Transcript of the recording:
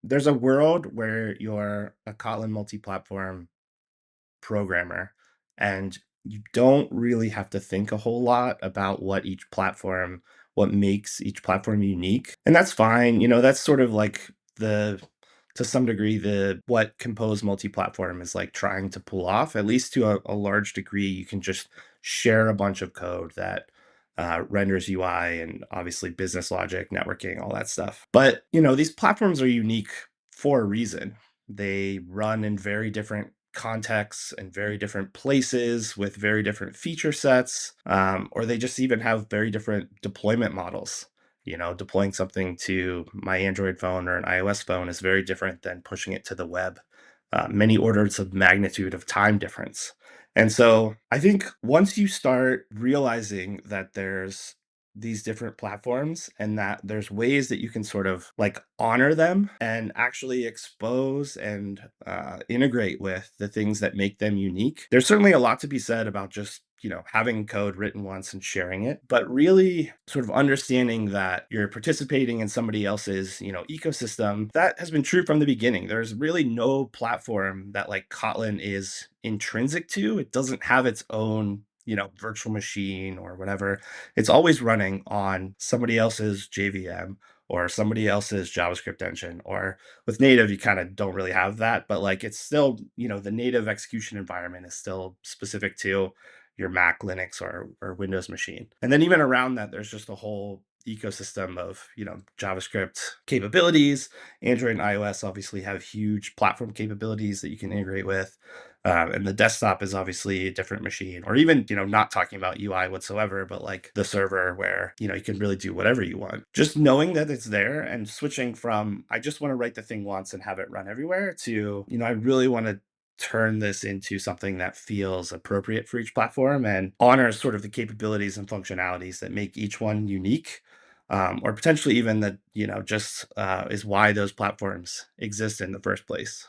there's a world where you're a Kotlin multi-platform programmer and you don't really have to think a whole lot about what makes each platform unique. And that's fine. That's sort of like to some degree, what Compose multi-platform is like trying to pull off, at least to a large degree. You can just share a bunch of code that renders UI and obviously business logic, networking, all that stuff. But, these platforms are unique for a reason. They run in very different contexts and very different places with very different feature sets, or they just even have very different deployment models. Deploying something to my Android phone or an iOS phone is very different than pushing it to the web. Many orders of magnitude of time difference. And so I think once you start realizing that there's these different platforms and that there's ways that you can sort of like honor them and actually expose and integrate with the things that make them unique, there's certainly a lot to be said about just having code written once and sharing it, but really sort of understanding that you're participating in somebody else's ecosystem. That has been true from the beginning. There's really no platform that like Kotlin is intrinsic to. It doesn't have its own virtual machine or whatever. It's always running on somebody else's JVM or somebody else's JavaScript engine. Or with native, you kind of don't really have that, but like it's still, the native execution environment is still specific to your Mac, Linux, or Windows machine. And then even around that, there's just a whole ecosystem of JavaScript capabilities. Android and iOS obviously have huge platform capabilities that you can integrate with. And the desktop is obviously a different machine, or even, not talking about UI whatsoever, but like the server where, you can really do whatever you want. Just knowing that it's there and switching from, I just want to write the thing once and have it run everywhere to, I really want to turn this into something that feels appropriate for each platform and honors sort of the capabilities and functionalities that make each one unique. Or potentially even that, just is why those platforms exist in the first place.